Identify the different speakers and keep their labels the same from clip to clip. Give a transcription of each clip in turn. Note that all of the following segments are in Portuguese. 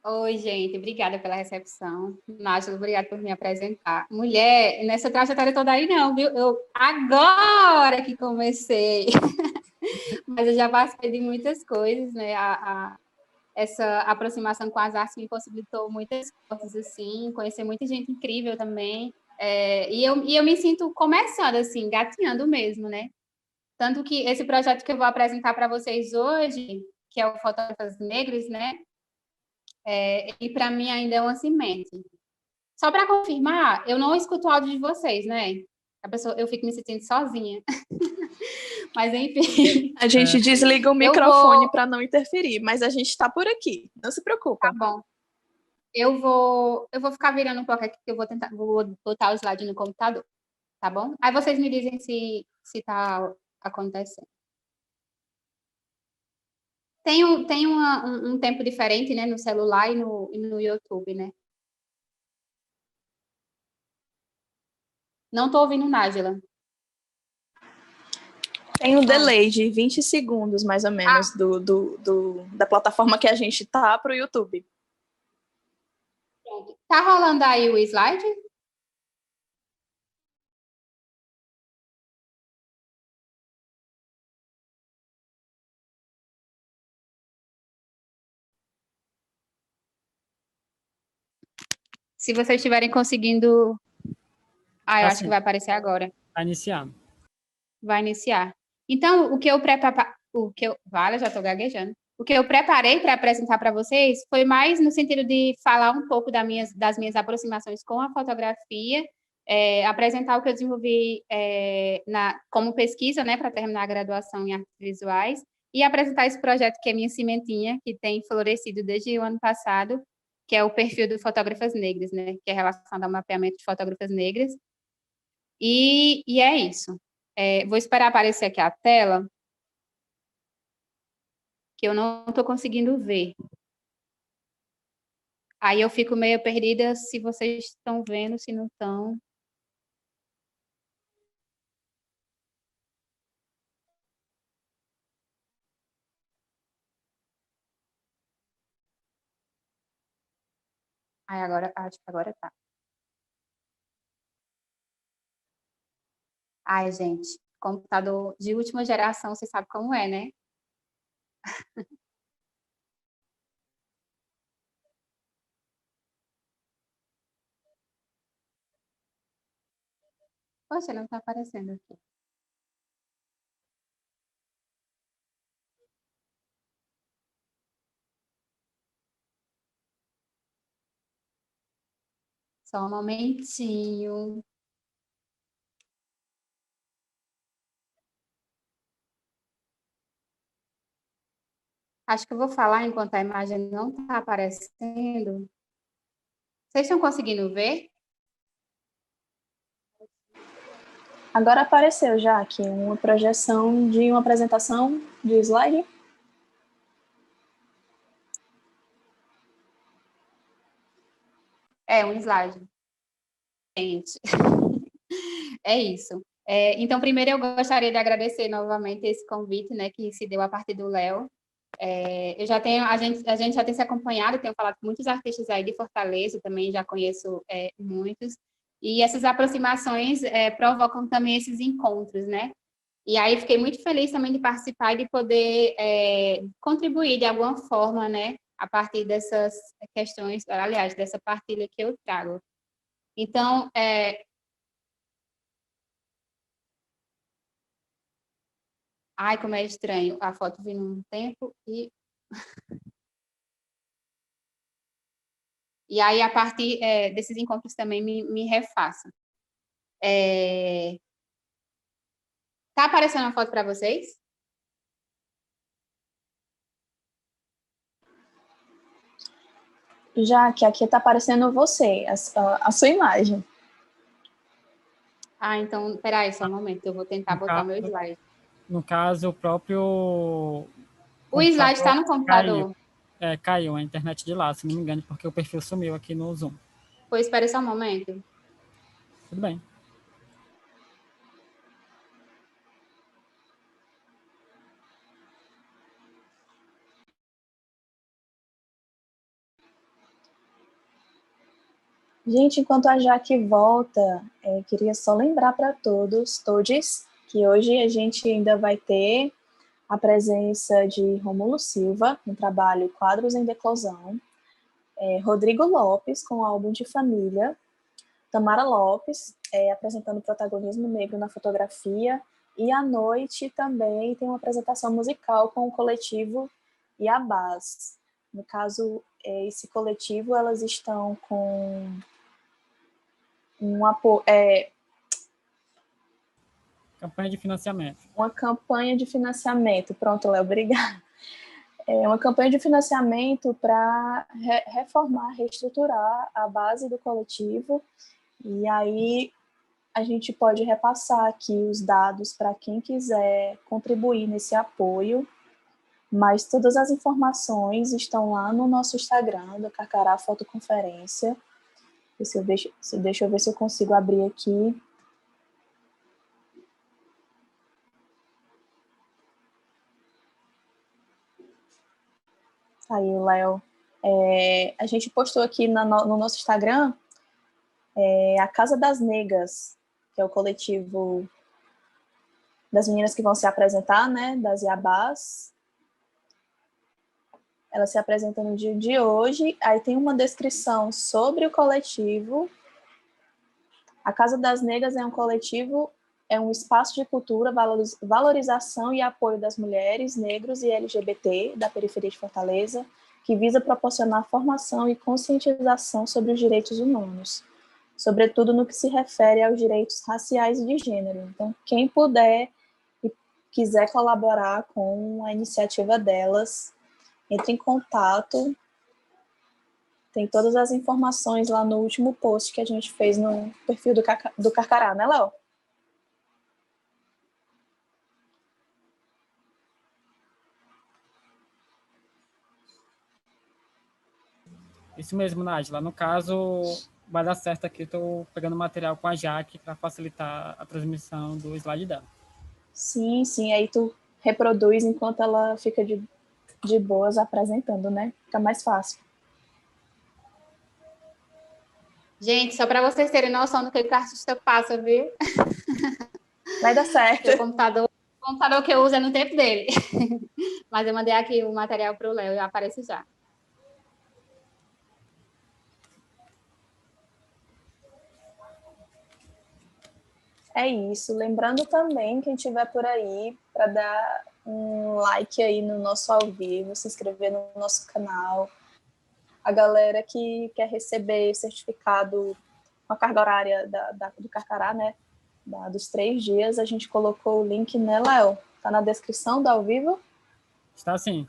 Speaker 1: Oi, gente, obrigada pela recepção. Nájila, obrigada por me apresentar. Mulher, nessa trajetória toda aí não, viu? Eu agora que comecei, mas eu já participei de muitas coisas, né? Essa aproximação com as artes me possibilitou muitas coisas, assim, conhecer muita gente incrível também. E eu me sinto começando, assim, gatinhando mesmo, né? Tanto que esse projeto que eu vou apresentar para vocês hoje, que é o Fotógrafas Negros, né? E para mim ainda é uma semente. Só para confirmar, eu não escuto o áudio de vocês, né? Eu fico me sentindo sozinha. Mas enfim.
Speaker 2: A gente desliga o
Speaker 1: Eu
Speaker 2: microfone
Speaker 1: vou.
Speaker 2: para não interferir, mas a gente está por aqui. Não se
Speaker 1: Tá
Speaker 2: preocupa.
Speaker 1: bom. Eu vou ficar virando um pouco aqui, que eu vou botar o slide no computador, tá bom? Aí vocês me dizem se tá acontecendo. Tem um tempo diferente, né, no celular e no YouTube, né? Não tô ouvindo Nájila.
Speaker 2: Tem um delay de 20 segundos, mais ou menos, da plataforma que a gente tá para o YouTube.
Speaker 1: Pronto. Tá rolando aí o slide? Se vocês estiverem conseguindo. Eu acho que vai aparecer agora.
Speaker 3: Vai iniciar.
Speaker 1: Vai iniciar. Então, Vale, já estou gaguejando. O que eu preparei para apresentar para vocês foi mais no sentido de falar um pouco das minhas aproximações com a fotografia, apresentar o que eu desenvolvi como pesquisa, né, para terminar a graduação em artes visuais, e apresentar esse projeto que é minha cimentinha, que tem florescido desde o ano passado, que é o perfil do Fotógrafas Negras, né, que é relacionado ao mapeamento de fotógrafas negras. E é isso. Vou esperar aparecer aqui a tela, que eu não estou conseguindo ver. Aí eu fico meio perdida se vocês estão vendo, se não estão. Agora, acho que agora tá. Gente, computador de última geração, você sabe como é, né? Poxa, não está aparecendo aqui. Só um momentinho. Acho que eu vou falar enquanto a imagem não está aparecendo. Vocês estão conseguindo ver?
Speaker 2: Agora apareceu já aqui uma projeção de uma apresentação de slide.
Speaker 1: Um slide. Gente, é isso. Então, primeiro eu gostaria de agradecer novamente esse convite, né, que se deu a partir do Léo. A gente já tem se acompanhado, tenho falado com muitos artistas aí de Fortaleza, também já conheço muitos, e essas aproximações provocam também esses encontros, né? E aí fiquei muito feliz também de participar e de poder contribuir de alguma forma, né, a partir dessas questões, aliás, dessa partilha que eu trago. Então, como é estranho, a foto vindo um tempo e aí, a partir desses encontros também me refaço. Tá aparecendo a foto para vocês?
Speaker 2: Já que aqui está aparecendo você, a sua imagem.
Speaker 1: Então, peraí, só um momento, eu vou tentar botar o meu slide.
Speaker 3: No caso, o próprio...
Speaker 1: O slide está no computador?
Speaker 3: Caiu a internet de lá, se não me engano, porque o perfil sumiu aqui no Zoom.
Speaker 1: Pois, espera só um momento.
Speaker 3: Tudo bem.
Speaker 2: Gente, enquanto a Jaque volta, queria só lembrar para todos, que hoje a gente ainda vai ter a presença de Rômulo Silva, no trabalho Quadros em Declusão, Rodrigo Lopes, com o álbum de família, Tamara Lopes, apresentando protagonismo negro na fotografia, e à noite também tem uma apresentação musical com o coletivo Iabás. No caso, esse coletivo, elas estão com um apoio,
Speaker 3: Campanha de financiamento.
Speaker 2: uma campanha de financiamento. Pronto, Léo, obrigada. Uma campanha de financiamento para reformar, reestruturar a base do coletivo, e aí a gente pode repassar aqui os dados para quem quiser contribuir nesse apoio, mas todas as informações estão lá no nosso Instagram, do Carcará Fotoconferência. Deixa eu ver se eu consigo abrir aqui. Aí, Léo. A gente postou aqui no nosso Instagram a Casa das Negas, que é o coletivo das meninas que vão se apresentar, né, das Iabás. Elas se apresentam no dia de hoje. Aí tem uma descrição sobre o coletivo. A Casa das Negas é um coletivo, é um espaço de cultura, valorização e apoio das mulheres, negros e LGBT da periferia de Fortaleza, que visa proporcionar formação e conscientização sobre os direitos humanos, sobretudo no que se refere aos direitos raciais e de gênero. Então, quem puder e quiser colaborar com a iniciativa delas, entre em contato. Tem todas as informações lá no último post que a gente fez no perfil do Carcará, né, Léo?
Speaker 3: Isso mesmo, Nájila. No caso, vai dar certo aqui. Estou pegando material com a Jaque para facilitar a transmissão do slide dela.
Speaker 2: Sim, sim. Aí tu reproduz enquanto ela fica de boas apresentando, né? Fica mais fácil.
Speaker 1: Gente, só para vocês terem noção do que o artista passa, viu?
Speaker 2: Vai dar certo.
Speaker 1: O computador que eu uso é no tempo dele. Mas eu mandei aqui o material para o Léo e aparece já.
Speaker 2: É isso. Lembrando também, quem estiver por aí, para dar um like aí no nosso ao vivo, se inscrever no nosso canal. A galera que quer receber certificado com a carga horária do Carcará, né? Dos 3 dias, a gente colocou o link, né, Léo? Tá na descrição do ao vivo?
Speaker 3: Está sim.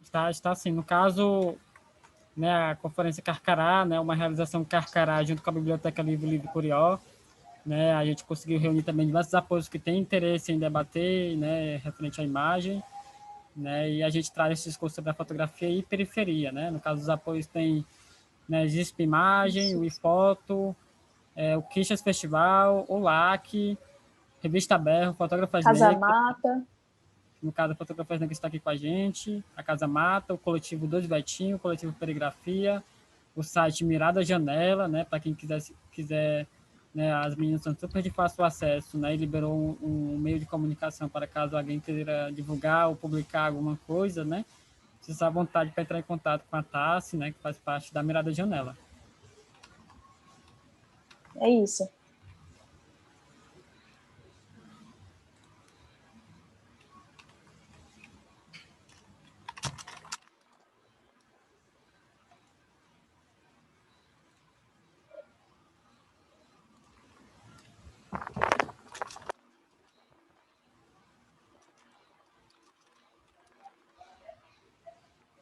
Speaker 3: Está sim. No caso, né, a Conferência Carcará, né, uma realização Carcará junto com a Biblioteca Livre Curió, né, a gente conseguiu reunir também diversos apoios que têm interesse em debater, né, referente à imagem, né, e a gente traz esse discurso sobre a fotografia e periferia, né, no caso dos apoios tem, né, GISP Imagem, o iFoto, o Quixas Festival, o LAC, Revista Berro, Fotógrafas
Speaker 2: Casa
Speaker 3: Negras,
Speaker 2: Mata.
Speaker 3: no caso, a Fotógrafas Negras está aqui com a gente, a Casa Mata, o coletivo Dois Betinho, o coletivo Perigrafia, o site Mirada Janela, né, para quem quiser, né, as meninas são super de fácil acesso, né, e liberou um meio de comunicação para caso alguém queira divulgar ou publicar alguma coisa, né, se à vontade para entrar em contato com a Tassi, né, que faz parte da Mirada Janela.
Speaker 2: É isso.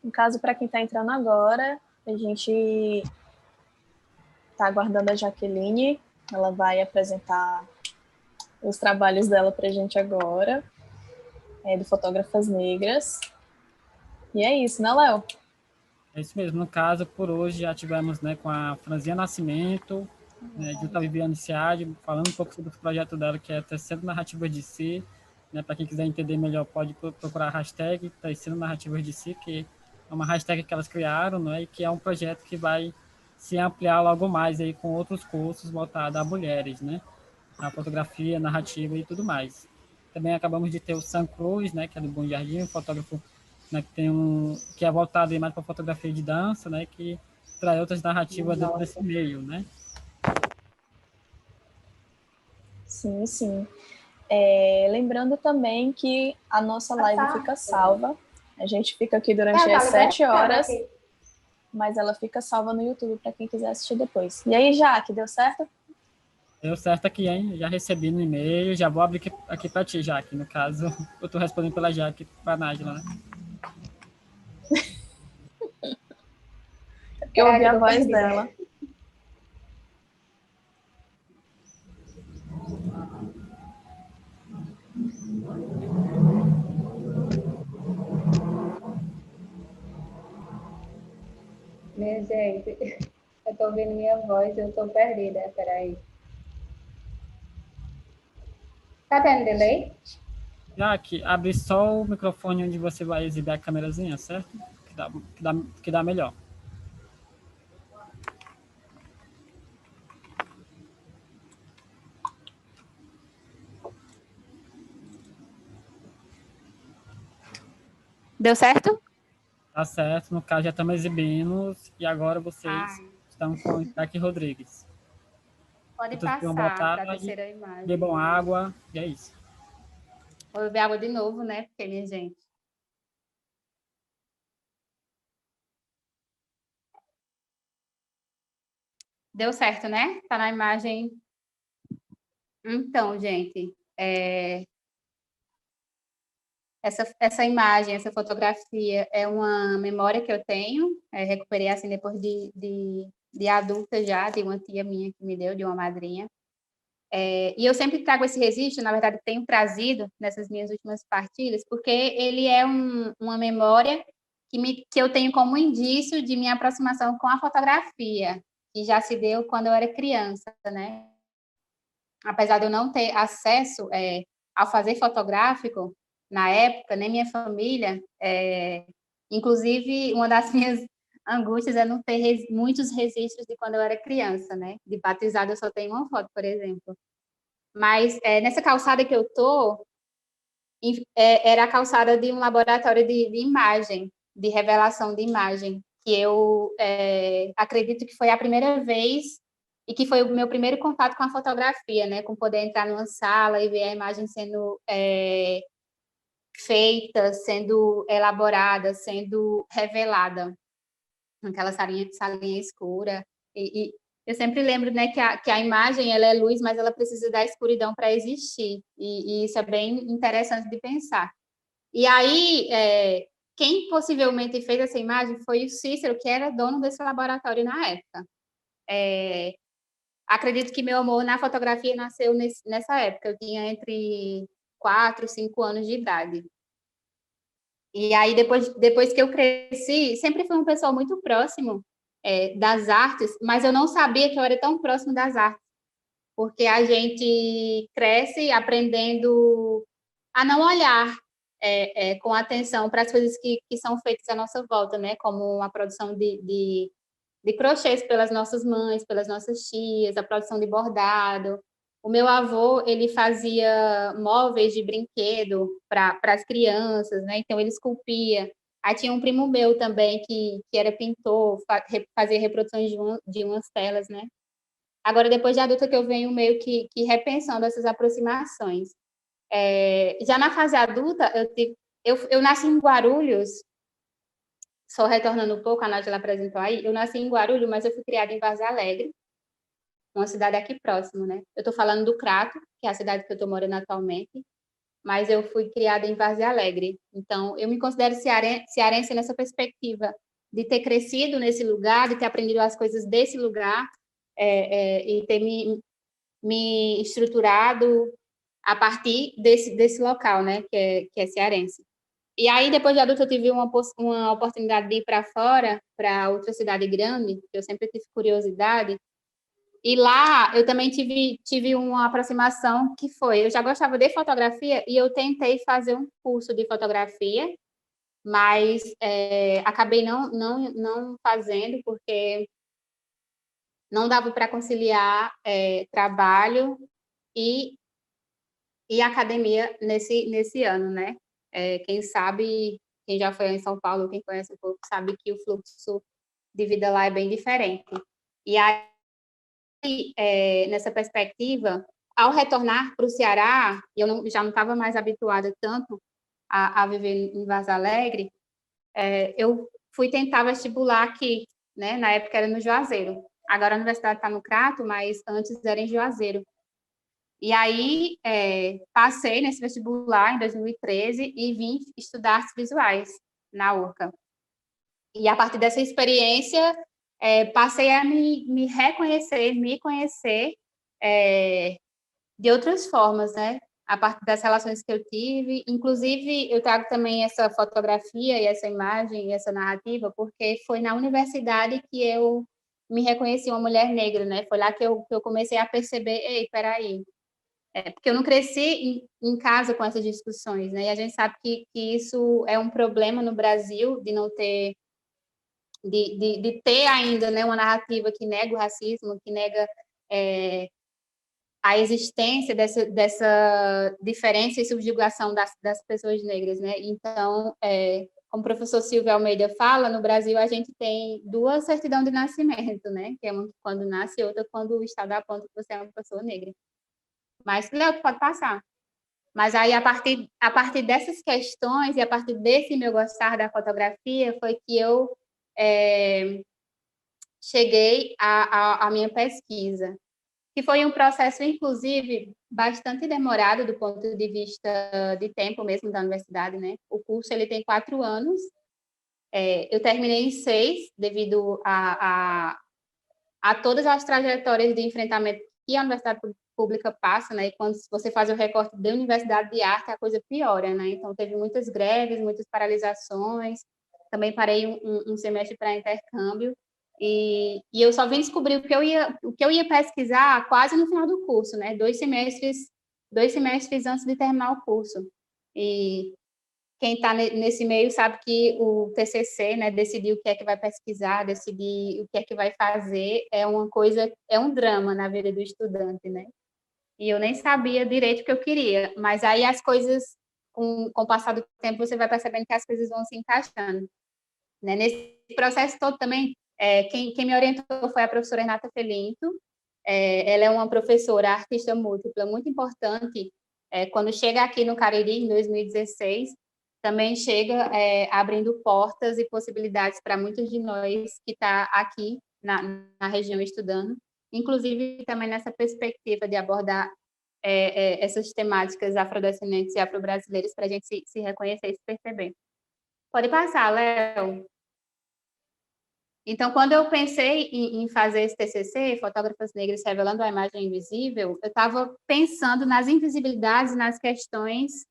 Speaker 2: No caso, para quem está entrando agora, a gente está aguardando a Jaqueline. Ela vai apresentar os trabalhos dela para a gente agora, do Fotógrafas Negras. E é isso, né, Léo?
Speaker 3: É isso mesmo. No caso, por hoje, já tivemos, né, com a Franzinha Nascimento, né, junto à Viviane Seade, falando um pouco sobre o projeto dela, que é Tecendo Narrativas de Si, né? Para quem quiser entender melhor, pode procurar a hashtag Tecendo Narrativas de Si, que é uma hashtag que elas criaram, né? E que é um projeto que vai se ampliar logo mais aí com outros cursos voltados a mulheres, né? A fotografia, narrativa e tudo mais. Também acabamos de ter o Sam Cruz, né? Que é do Bom Jardim, um fotógrafo, né, que é voltado aí mais para fotografia de dança, né? Que traz outras narrativas dentro desse meio, né?
Speaker 2: Sim, sim. Lembrando também que a nossa live fica salva. A gente fica aqui durante as 7 horas, mas ela fica salva no YouTube para quem quiser assistir depois. E aí, Jaque, deu certo?
Speaker 3: Deu certo aqui, hein? Já recebi no e-mail, já vou abrir aqui para ti, Jaque. No caso, eu estou respondendo pela Jaque para a Nájila, né?
Speaker 2: Porque eu ouvi a voz dela.
Speaker 1: Minha gente, eu estou ouvindo minha voz, eu estou perdida. Peraí. Tá tendo delay?
Speaker 3: Jaque, abre só o microfone onde você vai exibir a câmerazinha, certo? Que dá melhor.
Speaker 1: Deu certo?
Speaker 3: Tá certo, no caso já estamos exibindo e agora vocês estão com o Jaque Rodrigues.
Speaker 1: Pode
Speaker 3: Todos tenham boa
Speaker 1: passar para a
Speaker 3: tarde,
Speaker 1: terceira imagem.
Speaker 3: bebam água, e é isso.
Speaker 1: Vou beber água de novo, né? Porque, minha gente. Deu certo, né? Tá na imagem. Então, gente, essa imagem, essa fotografia é uma memória que eu tenho. Recuperei assim depois de adulta já, de uma tia minha que me deu, de uma madrinha. E eu sempre trago esse registro, na verdade, tenho trazido nessas minhas últimas partilhas, porque ele é uma memória que eu tenho como indício de minha aproximação com a fotografia, que já se deu quando eu era criança, né? Apesar de eu não ter acesso ao fazer fotográfico na época, nem minha família, inclusive uma das minhas angústias é não ter muitos registros de quando eu era criança, né? De batizado eu só tenho uma foto, por exemplo. Mas nessa calçada que eu tô, era a calçada de um laboratório de imagem, de revelação de imagem, que eu acredito que foi a primeira vez e que foi o meu primeiro contato com a fotografia, né? Com poder entrar numa sala e ver a imagem sendo feita, sendo elaborada, sendo revelada, naquela salinha escura. E eu sempre lembro, né, que a imagem ela é luz, mas ela precisa da escuridão para existir. E isso é bem interessante de pensar. E aí, quem possivelmente fez essa imagem foi o Cícero, que era dono desse laboratório na época. Acredito que meu amor na fotografia nasceu nessa época. Eu tinha entre 4 e 5 anos de idade. E aí, depois que eu cresci, sempre fui uma pessoa muito próximo das artes, mas eu não sabia que eu era tão próximo das artes, porque a gente cresce aprendendo a não olhar com atenção para as coisas que são feitas à nossa volta, né? Como a produção de crochês pelas nossas mães, pelas nossas tias, a produção de bordado. O meu avô, ele fazia móveis de brinquedo para as crianças, né? Então, ele esculpia. Aí tinha um primo meu também que era pintor, fazia reproduções de umas telas, né? Agora, depois de adulta, que eu venho meio que repensando essas aproximações. Já na fase adulta, eu nasci em Guarulhos, só retornando um pouco, a Nádia apresentou aí, eu nasci em Guarulhos, mas eu fui criada em Vaza Alegre, uma cidade aqui próximo, né? Eu estou falando do Crato, que é a cidade que eu estou morando atualmente, mas eu fui criada em Vaza Alegre. Então, eu me considero cearense nessa perspectiva de ter crescido nesse lugar, de ter aprendido as coisas desse lugar e ter me estruturado a partir desse local, né? Que é cearense. E aí, depois de adulto, eu tive uma oportunidade de ir para fora, para outra cidade grande, que eu sempre tive curiosidade, E lá eu também tive uma aproximação que foi, eu já gostava de fotografia e eu tentei fazer um curso de fotografia, mas acabei não fazendo, porque não dava para conciliar trabalho e academia nesse ano, né? Quem sabe, quem já foi em São Paulo, quem conhece um pouco, sabe que o fluxo de vida lá é bem diferente. E aí, nessa perspectiva, ao retornar para o Ceará, eu já não estava mais habituada tanto a viver em Vaza Alegre, eu fui tentar vestibular aqui, né? Na época era no Juazeiro. Agora a universidade está no Crato, mas antes era em Juazeiro. E aí, passei nesse vestibular em 2013 e vim estudar artes visuais na URCA. E a partir dessa experiência, passei a me reconhecer, me conhecer de outras formas, né? A partir das relações que eu tive. Inclusive, eu trago também essa fotografia e essa imagem e essa narrativa, porque foi na universidade que eu me reconheci uma mulher negra, né? Foi lá que eu comecei a perceber, ei, peraí, porque eu não cresci em casa com essas discussões, né? E a gente sabe que isso é um problema no Brasil, de não ter, de ter ainda, né, uma narrativa que nega o racismo, que nega a existência dessa diferença e subjugação das pessoas negras, né? Então, como o professor Silvio Almeida fala, no Brasil a gente tem duas certidões de nascimento, né? Que é uma quando nasce e outra quando o Estado aponta que você é uma pessoa negra. Mas, Léo, pode passar. Mas aí, a partir dessas questões e a partir desse meu gostar da fotografia, foi que eu cheguei à minha pesquisa, que foi um processo, inclusive, bastante demorado do ponto de vista de tempo mesmo da universidade, né? O curso ele tem 4 anos, eu terminei em 6, devido a todas as trajetórias de enfrentamento que a universidade pública passa, né? E quando você faz o recorte da Universidade de Arte, a coisa piora, né? Então, teve muitas greves, muitas paralisações, também parei um semestre para intercâmbio, e eu só vim descobrir o que eu ia pesquisar quase no final do curso, né? 2 semestres antes de terminar o curso. E quem está nesse meio sabe que o TCC, né, decidir o que é que vai pesquisar, decidir o que é que vai fazer, é um drama na vida do estudante, né? E eu nem sabia direito o que eu queria, mas aí as coisas, com o passar do tempo, você vai percebendo que as coisas vão se encaixando, né? Nesse processo todo também, quem me orientou foi a professora Renata Felinto. Ela é uma professora artista múltipla muito importante. Quando chega aqui no Cariri, em 2016, também chega abrindo portas e possibilidades para muitos de nós que está aqui na região estudando, inclusive também nessa perspectiva de abordar essas temáticas afrodescendentes e afro-brasileiras para a gente se reconhecer e se perceber. Pode passar, Léo. Então, quando eu pensei em fazer esse TCC, Fotógrafas Negras Revelando a Imagem Invisível, eu estava pensando nas invisibilidades e nas questões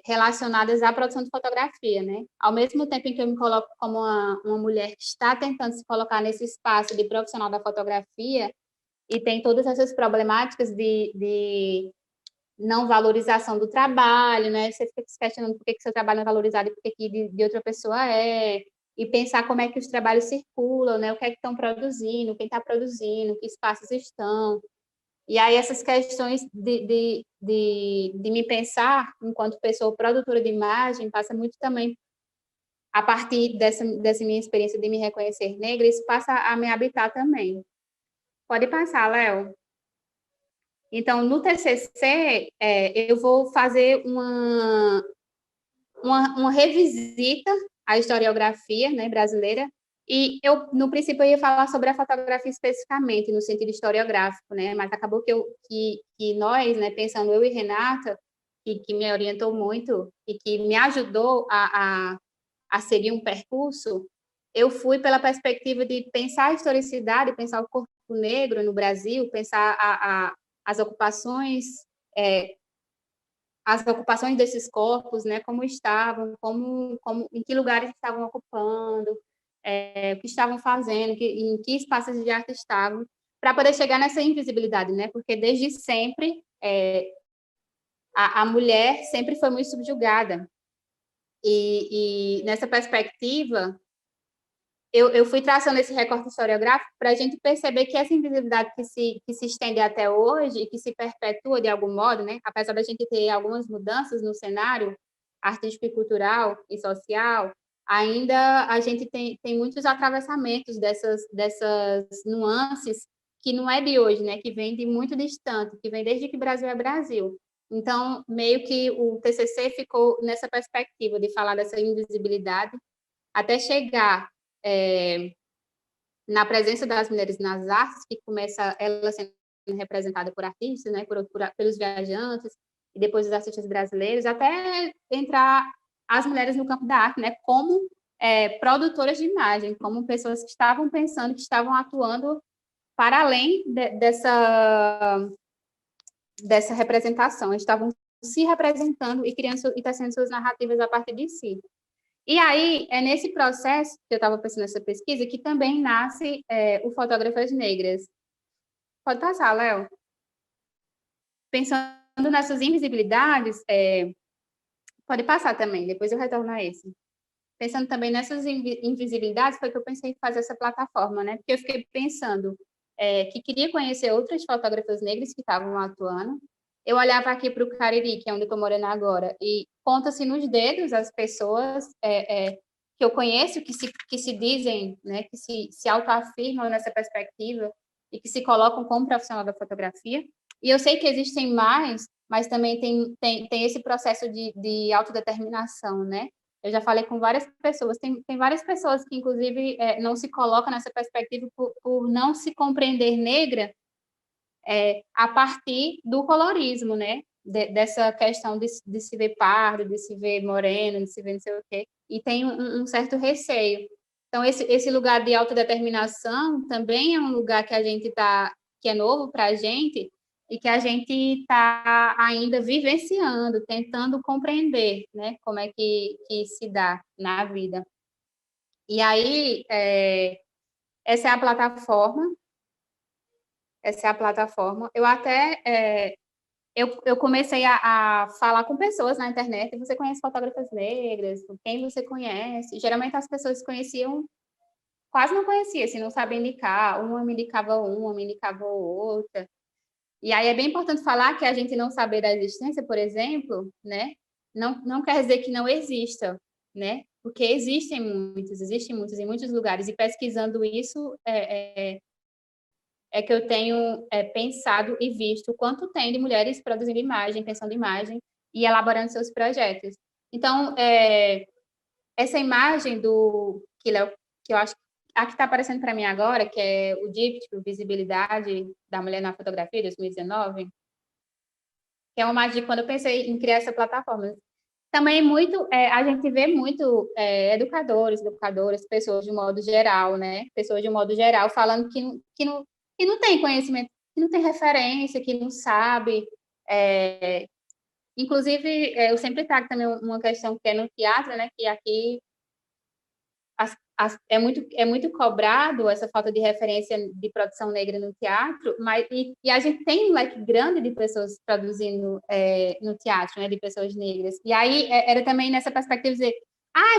Speaker 1: relacionadas à produção de fotografia, né? Ao mesmo tempo em que eu me coloco como uma mulher que está tentando se colocar nesse espaço de profissional da fotografia e tem todas essas problemáticas de não valorização do trabalho, né? Você fica se questionando por que seu trabalho não é valorizado e por que de outra pessoa é, e pensar como é que os trabalhos circulam, né? O que é que estão produzindo, quem está produzindo, que espaços estão. E aí essas questões de me pensar enquanto pessoa produtora de imagem passa muito também a partir dessa minha experiência de me reconhecer negra, isso passa a me habitar também. Pode passar, Léo. Então, no TCC, eu vou fazer uma revisita à historiografia, né, brasileira, e eu, no princípio, eu ia falar sobre a fotografia especificamente, no sentido historiográfico, né, mas acabou que nós, né, pensando eu e Renata, que me orientou muito e que me ajudou a seguir um percurso, eu fui pela perspectiva de pensar a historicidade, pensar o corpo negro no Brasil, pensar as ocupações, desses corpos, né, como estavam, em que lugares estavam ocupando, o que estavam fazendo, em que espaços de arte estavam. para poder chegar nessa invisibilidade, né? Porque desde sempre a mulher sempre foi muito subjugada. E nessa perspectiva, eu fui traçando esse recorte historiográfico para a gente perceber que essa invisibilidade que se estende até hoje e que se perpetua de algum modo, né? Apesar da gente ter algumas mudanças no cenário artístico e cultural e social, ainda a gente tem muitos atravessamentos dessas nuances que não é de hoje, né? Que vem de muito distante, que vem desde que Brasil é Brasil. Então, meio que o TCC ficou nessa perspectiva de falar dessa invisibilidade até chegar na presença das mulheres nas artes, que começa ela sendo representada por artistas, né, pelos viajantes, e depois os artistas brasileiros, até entrar as mulheres no campo da arte, né, como produtoras de imagem, como pessoas que estavam pensando, que estavam atuando para além dessa representação, estavam se representando e criando e tecendo suas narrativas a partir de si. E aí, é nesse processo que eu estava pensando nessa pesquisa que também nasce o Fotógrafas Negras. Pode passar, Léo. Pensando nessas invisibilidades, pode passar também, depois eu retorno a esse. Pensando também nessas invisibilidades, foi que eu pensei em fazer essa plataforma, né? Porque eu fiquei pensando que queria conhecer outras fotógrafas negras que estavam atuando. Eu olhava aqui para o Cariri, que é onde eu estou morando agora, e conta-se nos dedos as pessoas que eu conheço, que se dizem, né, que se autoafirmam nessa perspectiva e que se colocam como profissional da fotografia. E eu sei que existem mais, mas também tem esse processo de autodeterminação, né? Eu já falei com várias pessoas, tem várias pessoas que, inclusive, não se colocam nessa perspectiva por não se compreender negra a partir do colorismo, né? Dessa questão de se ver pardo, de se ver moreno, de se ver não sei o quê, e tem um certo receio. Então, esse lugar de autodeterminação também é um lugar que a gente que é novo para a gente, e que a gente está ainda vivenciando, tentando compreender, né, como é que se dá na vida. E aí, essa é a plataforma. Essa é a plataforma. Eu até eu comecei a falar com pessoas na internet. Você conhece fotógrafas negras? Quem você conhece? Geralmente as pessoas conheciam, quase não conhecia, assim, não sabia indicar. Uma me indicava outra. E aí é bem importante falar que a gente não saber da existência, por exemplo, né, não quer dizer que não exista, né? Porque existem muitos em muitos lugares, e pesquisando isso que eu tenho pensado e visto o quanto tem de mulheres produzindo imagem, pensando imagem e elaborando seus projetos. Então, essa imagem que eu acho a que está aparecendo para mim agora, que é o díptico, Visibilidade da Mulher na Fotografia, 2019, que é uma imagem quando eu pensei em criar essa plataforma. Também a gente vê muito educadores, educadoras, pessoas de modo geral, né? Pessoas de modo geral falando que não tem conhecimento, que não tem referência, que não sabe. Inclusive, eu sempre trago também uma questão que é no teatro, né? Que aqui é muito cobrado essa falta de referência de produção negra no teatro, mas e a gente tem um leque grande de pessoas produzindo no teatro, né, de pessoas negras. E aí era também nessa perspectiva de dizer,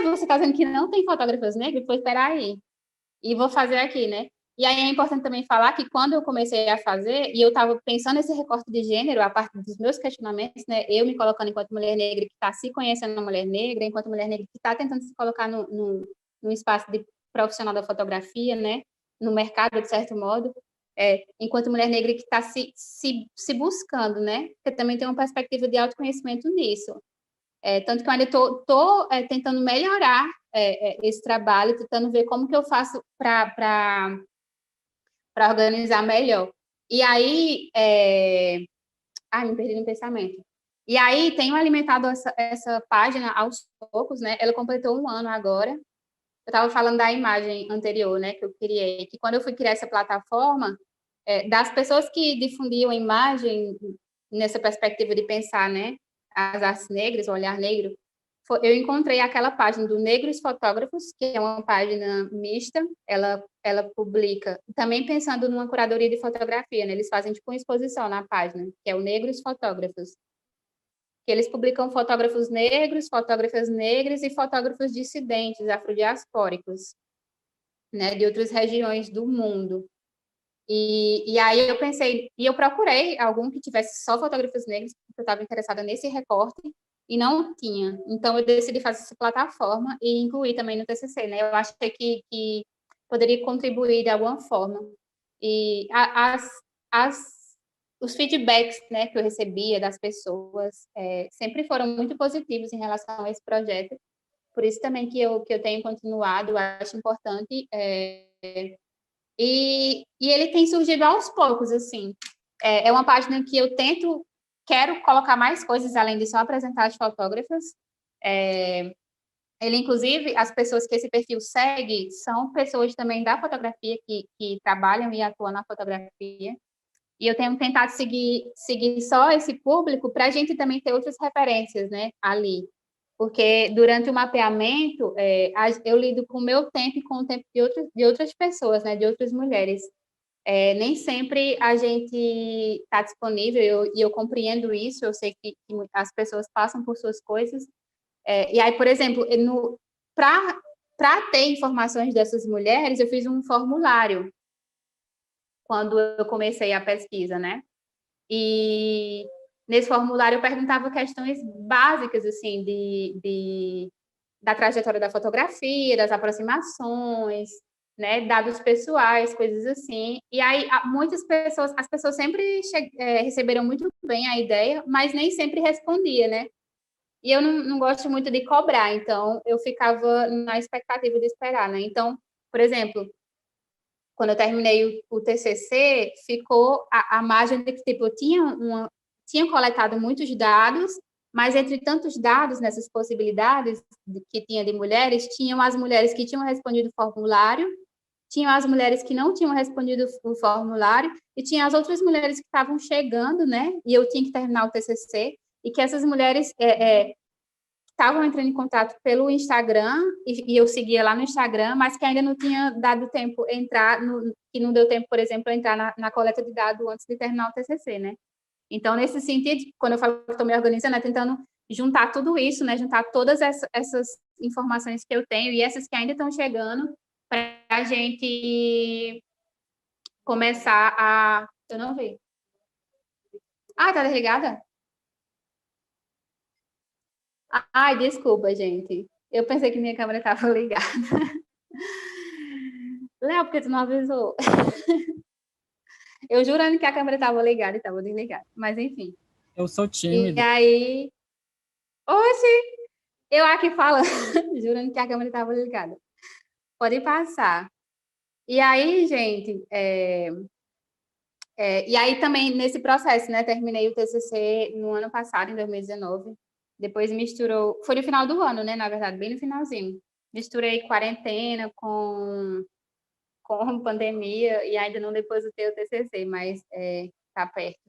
Speaker 1: você está dizendo que não tem fotógrafas negras? Pois espera aí, e vou fazer aqui, né? E aí é importante também falar que quando eu comecei a fazer, e eu estava pensando nesse recorte de gênero, a partir dos meus questionamentos, né, eu me colocando enquanto mulher negra que está se conhecendo uma mulher negra, enquanto mulher negra que está tentando se colocar no espaço de profissional da fotografia, né, no mercado, de certo modo, enquanto mulher negra que está se buscando, né, porque também tem uma perspectiva de autoconhecimento nisso. Tanto que eu ainda estou tentando melhorar esse trabalho, tentando ver como que eu faço para organizar melhor. E aí, me perdi no pensamento. E aí, tenho alimentado essa página aos poucos, né? Ela completou 1 ano agora. Eu estava falando da imagem anterior, né, que eu criei, que quando eu fui criar essa plataforma, das pessoas que difundiam a imagem nessa perspectiva de pensar, né, as artes negras, o olhar negro, eu encontrei aquela página do Negros Fotógrafos, que é uma página mista, ela ela publica, também pensando numa curadoria de fotografia, né? Eles fazem tipo uma exposição na página, que é o Negros Fotógrafos, que eles publicam fotógrafos negros, fotógrafas negras e fotógrafos dissidentes, afrodiaspóricos, né, de outras regiões do mundo. E aí eu pensei, e eu procurei algum que tivesse só fotógrafos negros, porque eu estava interessada nesse recorte, e não tinha. Então, eu decidi fazer essa plataforma e incluir também no TCC, né? Eu achei que poderia contribuir de alguma forma. E os feedbacks, né, que eu recebia das pessoas sempre foram muito positivos em relação a esse projeto. Por isso também que eu tenho continuado, eu acho importante. E ele tem surgido aos poucos, assim. É uma página que eu quero colocar mais coisas além de só apresentar as fotógrafas. Ele, inclusive, as pessoas que esse perfil segue são pessoas também da fotografia que trabalham e atuam na fotografia. E eu tenho tentado seguir só esse público para a gente também ter outras referências, né, ali. Porque durante o mapeamento, eu lido com o meu tempo e com o tempo de outras pessoas, né, de outras mulheres. Nem sempre a gente está disponível, e eu compreendo isso, eu sei que as pessoas passam por suas coisas. E aí, por exemplo, para ter informações dessas mulheres, eu fiz um formulário quando eu comecei a pesquisa, né? E nesse formulário eu perguntava questões básicas, assim, da trajetória da fotografia, das aproximações, né, dados pessoais, coisas assim. E aí as pessoas sempre receberam muito bem a ideia, mas nem sempre respondia, né? E eu não gosto muito de cobrar, então eu ficava na expectativa de esperar, né? Então, por exemplo, quando eu terminei o TCC, ficou a margem de que, tipo, eu tinha coletado muitos dados, mas entre tantos dados, nessas possibilidades que tinha de mulheres, tinham as mulheres que tinham respondido o formulário, tinham as mulheres que não tinham respondido o formulário, e tinha as outras mulheres que estavam chegando, né? E eu tinha que terminar o TCC, e que essas mulheres estavam entrando em contato pelo Instagram, e eu seguia lá no Instagram, mas que ainda não tinha dado tempo que não deu tempo, por exemplo, entrar na coleta de dados antes de terminar o TCC, né? Então, nesse sentido, quando eu falo que estou me organizando, é tentando juntar tudo isso, né? Juntar todas essas informações que eu tenho e essas que ainda estão chegando para a gente começar a... Eu não vi. Ah, tá desligada? Ai, desculpa, gente. Eu pensei que minha câmera estava ligada. Léo, por que tu não avisou? Eu jurando que a câmera estava ligada e estava desligada. Mas, enfim.
Speaker 3: Eu sou
Speaker 1: E
Speaker 3: tímido.
Speaker 1: aí... Oxi! Eu aqui falando, jurando que a câmera estava ligada. Pode passar. E aí, gente... e aí também, nesse processo, né? Terminei o TCC no ano passado, em 2019. Depois misturou... Foi no final do ano, né? Na verdade, bem no finalzinho. Misturei quarentena com pandemia e ainda não depositei o TCC, mas tá perto.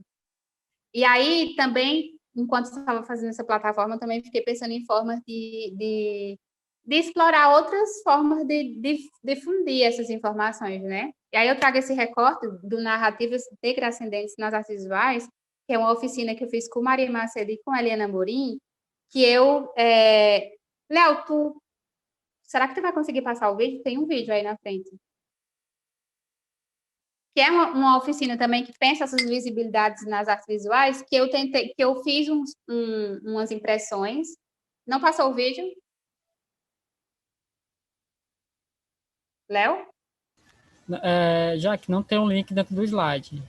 Speaker 1: E aí também, enquanto estava fazendo essa plataforma, também fiquei pensando em formas de explorar outras formas de difundir essas informações, né? E aí eu trago esse recorte do Narrativas Decrascendentes nas Artes Visuais, que é uma oficina que eu fiz com Maria Macedo e com Eliana Morim, que eu... Léo, será que tu vai conseguir passar o vídeo? Tem um vídeo aí na frente. Que é uma oficina também que pensa essas visibilidades nas artes visuais, que eu fiz umas impressões. Não passou o vídeo? Léo?
Speaker 3: Já que não tem um link dentro do slide.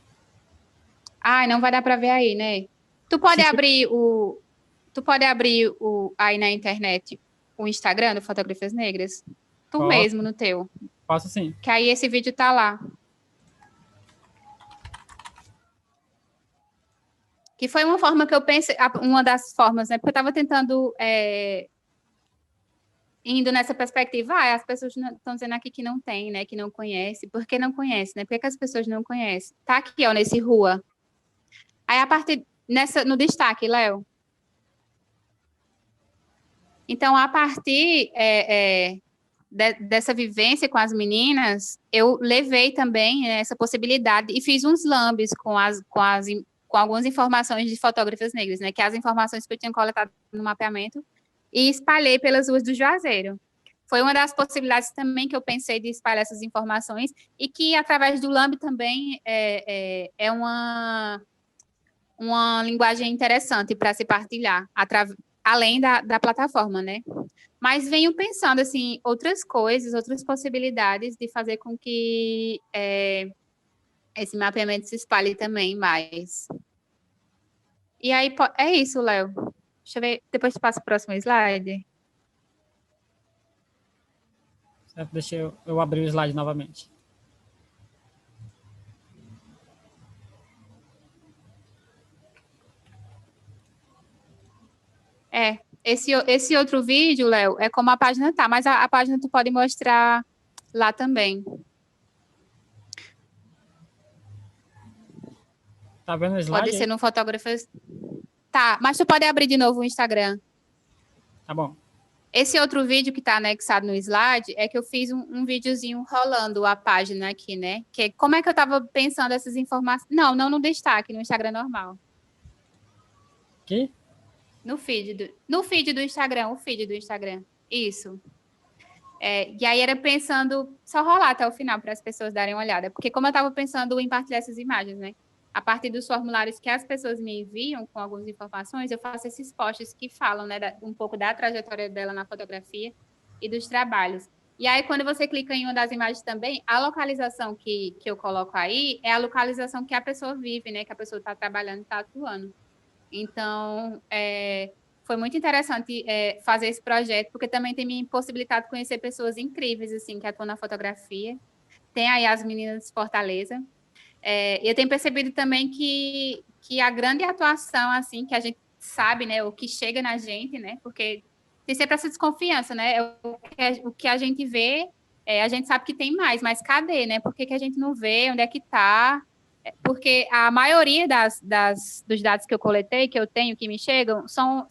Speaker 1: Ai, não vai dar para ver aí, né? Tu pode abrir aí na internet o Instagram do Fotografias Negras? Tu mesmo, no teu.
Speaker 3: Posso sim.
Speaker 1: Que aí esse vídeo tá lá. Que foi uma forma que eu pensei, uma das formas, né? Porque eu estava tentando, indo nessa perspectiva, as pessoas estão dizendo aqui que não tem, né? Que não conhece. Por que não conhece, né? Por que as pessoas não conhecem? Tá aqui, ó, nesse rua. Aí, a partir, no destaque, Léo. Então, a partir dessa vivência com as meninas, eu levei também, né, essa possibilidade e fiz uns lambes com algumas informações de fotógrafas negras, né, que é as informações que eu tinha coletado no mapeamento, e espalhei pelas ruas do Juazeiro. Foi uma das possibilidades também que eu pensei de espalhar essas informações, e que, através do lambe também, é uma linguagem interessante para se partilhar, além da plataforma, né? Mas venho pensando, assim, outras coisas, outras possibilidades de fazer com que esse mapeamento se espalhe também mais. E aí, é isso, Léo. Deixa eu ver, depois tu passa o próximo slide.
Speaker 3: Certo? Deixa eu abrir o slide novamente.
Speaker 1: Esse outro vídeo, Léo, é como a página tá, mas a página tu pode mostrar lá também.
Speaker 3: Tá vendo o slide?
Speaker 1: Pode ser no Fotógrafas. Tá, mas tu pode abrir de novo o Instagram.
Speaker 3: Tá bom.
Speaker 1: Esse outro vídeo que está anexado no slide é que eu fiz um videozinho rolando a página aqui, né? Que como é que eu estava pensando essas informações? Não no destaque, no Instagram normal.
Speaker 3: Aqui?
Speaker 1: No feed do Instagram, o feed do Instagram. Isso. E aí era pensando, só rolar até o final para as pessoas darem uma olhada. Porque como eu estava pensando em partilhar essas imagens, né? A partir dos formulários que as pessoas me enviam com algumas informações, eu faço esses posts que falam, né, um pouco da trajetória dela na fotografia e dos trabalhos. E aí, quando você clica em uma das imagens também, a localização que eu coloco aí é a localização que a pessoa vive, né, que a pessoa está trabalhando, está atuando. Então, foi muito interessante fazer esse projeto, porque também tem me possibilitado conhecer pessoas incríveis, assim, que atuam na fotografia. Tem aí as meninas de Fortaleza. Eu tenho percebido também que a grande atuação, assim, que a gente sabe, né, o que chega na gente, né, porque tem sempre essa desconfiança, né, o que a gente vê, a gente sabe que tem mais, mas cadê, né, por que a gente não vê, onde é que está? Porque a maioria dos dados que eu coletei, que eu tenho, que me chegam, são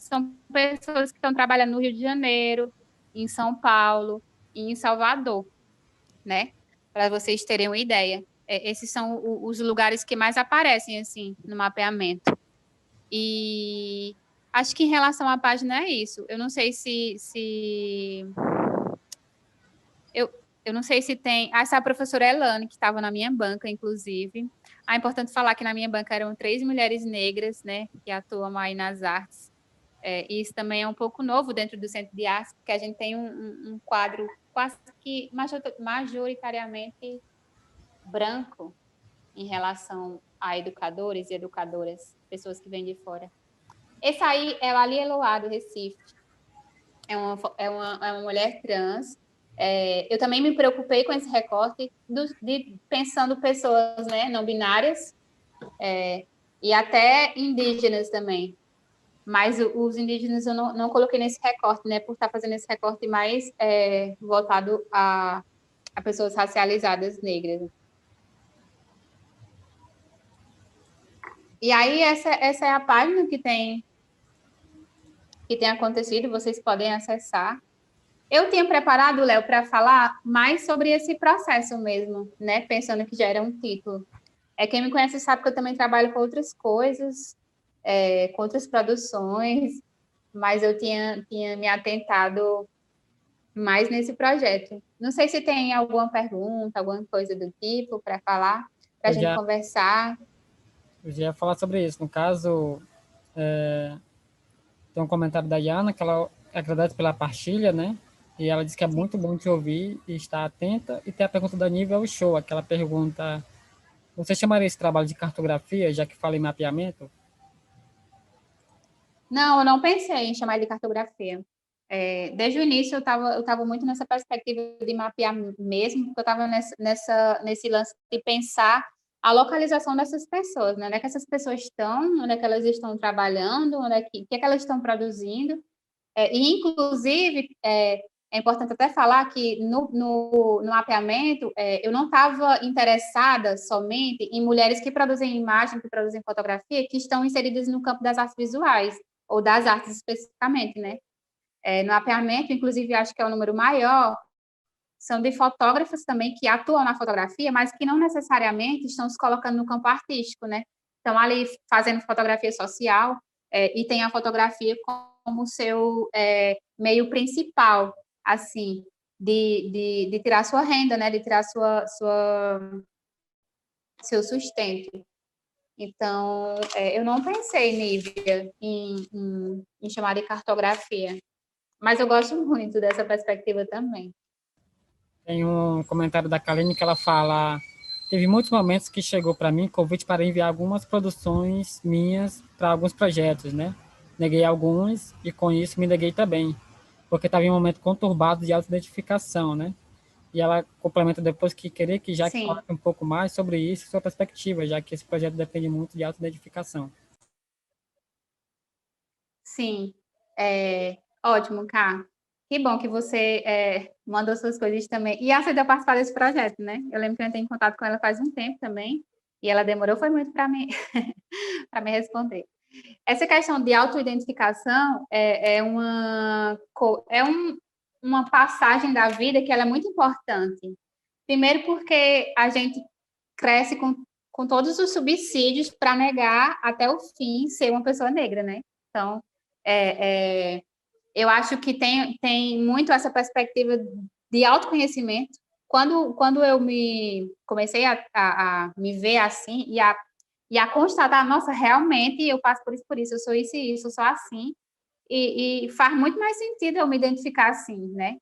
Speaker 1: pessoas que estão trabalhando no Rio de Janeiro, em São Paulo e em Salvador, né, para vocês terem uma ideia. Esses são os lugares que mais aparecem, assim, no mapeamento. E acho que em relação à página é isso. Eu não sei eu não sei se tem... Essa é a professora Elane, que estava na minha banca, inclusive. É importante falar que na minha banca eram 3 mulheres negras, né, que atuam aí nas artes. E isso também é um pouco novo dentro do Centro de Artes, porque a gente tem um quadro quase que majoritariamente branco em relação a educadores e educadoras, pessoas que vêm de fora. Esse aí é o Ali Eloá, do Recife. É uma mulher trans. Eu também me preocupei com esse recorte pensando pessoas, né, não binárias e até indígenas também. Mas os indígenas eu não coloquei nesse recorte, né, por estar fazendo esse recorte mais voltado a pessoas racializadas negras. E aí, essa é a página que tem acontecido, vocês podem acessar. Eu tinha preparado, Léo, para falar mais sobre esse processo mesmo, né? Pensando que já era um título. Quem me conhece sabe que eu também trabalho com outras coisas, com outras produções, mas eu tinha me atentado mais nesse projeto. Não sei se tem alguma pergunta, alguma coisa do tipo para falar, para a gente conversar.
Speaker 3: Eu já ia falar sobre isso. No caso, tem um comentário da Yana, que ela agradece pela partilha, né? E ela diz que é muito bom te ouvir e estar atenta. E tem a pergunta da Nível Show, aquela pergunta: você chamaria esse trabalho de cartografia, já que fala em mapeamento?
Speaker 1: Não, eu não pensei em chamar de cartografia. Desde o início eu estava muito nessa perspectiva de mapear mesmo, porque eu estava nesse lance de pensar a localização dessas pessoas, né? Onde é que essas pessoas estão, onde é que elas estão trabalhando, o que é que elas estão produzindo. E, inclusive, é importante até falar que no mapeamento eu não estava interessada somente em mulheres que produzem imagem, que produzem fotografia, que estão inseridas no campo das artes visuais, ou das artes especificamente, né? No mapeamento, inclusive, acho que é o número maior, são de fotógrafos também que atuam na fotografia, mas que não necessariamente estão se colocando no campo artístico, né? Estão ali fazendo fotografia social e tem a fotografia como seu meio principal, assim, de tirar sua renda, né? De tirar seu sustento. Então, eu não pensei, Nívia, em chamar de cartografia, mas eu gosto muito dessa perspectiva também.
Speaker 3: Tem um comentário da Kaline que ela fala: teve muitos momentos que chegou para mim convite para enviar algumas produções minhas para alguns projetos, né? Neguei alguns e com isso me neguei também, porque estava em um momento conturbado de autoidentificação, né? E ela complementa depois que queria que Jaque
Speaker 1: Sim,
Speaker 3: falasse um pouco mais sobre isso e sua perspectiva, já que esse projeto depende muito de autoidentificação.
Speaker 1: sim. Ótimo, Cá. Que bom que você mandou suas coisas também. E aceitou participar desse projeto, né? Eu lembro que eu entrei em contato com ela faz um tempo também, e ela demorou foi muito para mim, para me responder. Essa questão de autoidentificação uma passagem da vida que ela é muito importante. Primeiro porque a gente cresce com todos os subsídios para negar até o fim ser uma pessoa negra, né? Então, eu acho que tem muito essa perspectiva de autoconhecimento. Quando eu comecei a me ver assim e a constatar, nossa, realmente eu passo por isso, eu sou isso e isso, eu sou assim, e faz muito mais sentido eu me identificar assim, né?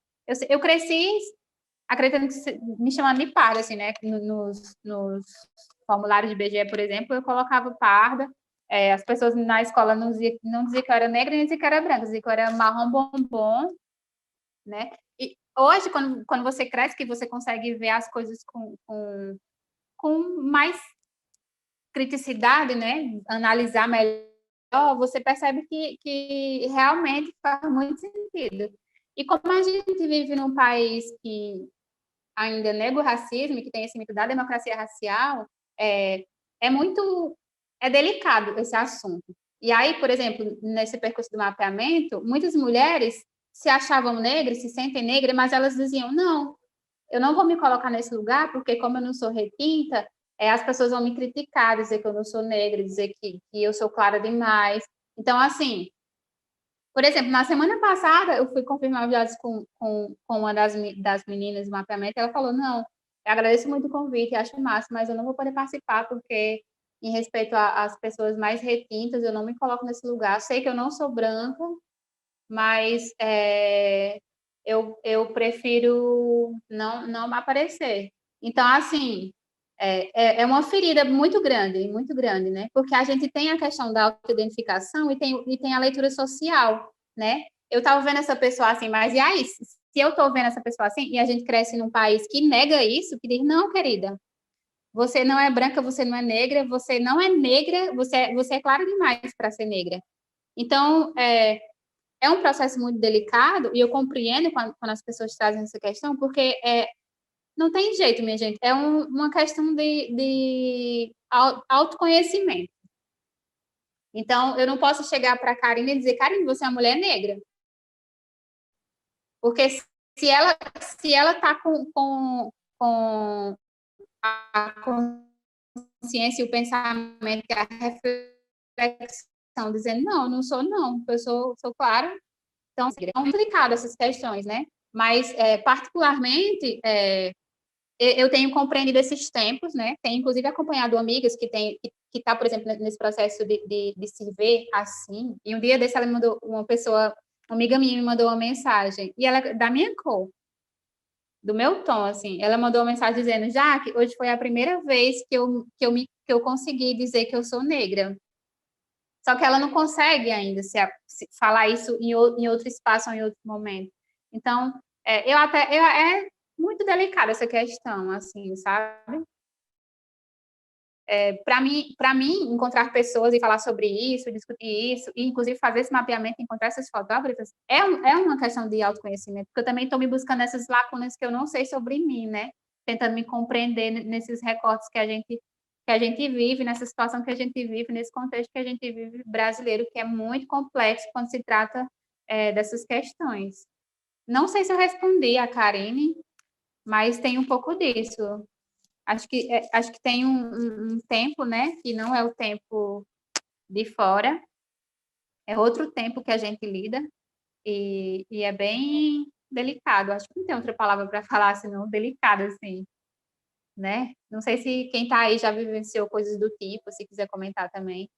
Speaker 1: Eu cresci acreditando que me chamando de parda, assim, né? Nos formulários de BGE, por exemplo, eu colocava parda, as pessoas na escola não diziam que eu era negra, nem diziam que eu era branca, diziam que eu era marrom bombom, né? E hoje, quando você cresce, que você consegue ver as coisas com mais criticidade, né? Analisar melhor, você percebe que realmente faz muito sentido. E como a gente vive num país que ainda nega o racismo, que tem esse mito da democracia racial, é muito delicado esse assunto. E aí, por exemplo, nesse percurso do mapeamento, muitas mulheres se achavam negras, se sentem negras, mas elas diziam, não, eu não vou me colocar nesse lugar, porque como eu não sou retinta, as pessoas vão me criticar, dizer que eu não sou negra, dizer que eu sou clara demais. Então, assim, por exemplo, na semana passada, eu fui confirmar viagens com uma das meninas do mapeamento, e ela falou, não, eu agradeço muito o convite, acho massa, mas eu não vou poder participar, porque, em respeito às pessoas mais retintas, eu não me coloco nesse lugar. Sei que eu não sou branca, mas eu prefiro não aparecer. Então, assim, é uma ferida muito grande, né? Porque a gente tem a questão da autoidentificação e tem a leitura social, né? Eu estava vendo essa pessoa assim, mas e aí? Se eu estou vendo essa pessoa assim, e a gente cresce num país que nega isso, que diz, não, querida, você não é branca, você não é negra, você não é negra, você é clara demais para ser negra. Então, é um processo muito delicado, e eu compreendo quando as pessoas trazem essa questão, porque não tem jeito, minha gente. É uma questão de autoconhecimento. Então, eu não posso chegar para a Karine e dizer, Karine, você é uma mulher negra. Porque se ela está com a consciência e o pensamento, a reflexão, dizendo, não, eu não sou, não, eu sou clara. Então, é complicado essas questões, né? Mas, particularmente, eu tenho compreendido esses tempos, né? Tenho, inclusive, acompanhado amigas que está, por exemplo, nesse processo de se ver assim. E um dia desse ela me mandou uma amiga minha me mandou uma mensagem, e ela é da minha cor, do meu tom, assim. Ela mandou uma mensagem dizendo, Jaque, hoje foi a primeira vez que eu consegui dizer que eu sou negra. Só que ela não consegue ainda se falar isso em outro espaço ou em outro momento. Então, é muito delicada essa questão, assim, sabe? Para mim, encontrar pessoas e falar sobre isso, discutir isso, e inclusive fazer esse mapeamento, encontrar essas fotógrafas, é uma questão de autoconhecimento, porque eu também estou me buscando essas lacunas que eu não sei sobre mim, né? Tentando me compreender nesses recortes que a gente vive, nessa situação que a gente vive, nesse contexto que a gente vive brasileiro, que é muito complexo quando se trata dessas questões. Não sei se eu respondi a Karine. mas tem um pouco disso. Acho que tem um tempo, né, que não é o tempo de fora, é outro tempo que a gente lida, e é bem delicado. Acho que não tem outra palavra para falar, senão delicado, assim, né? Não sei se quem está aí já vivenciou coisas do tipo, se quiser comentar também.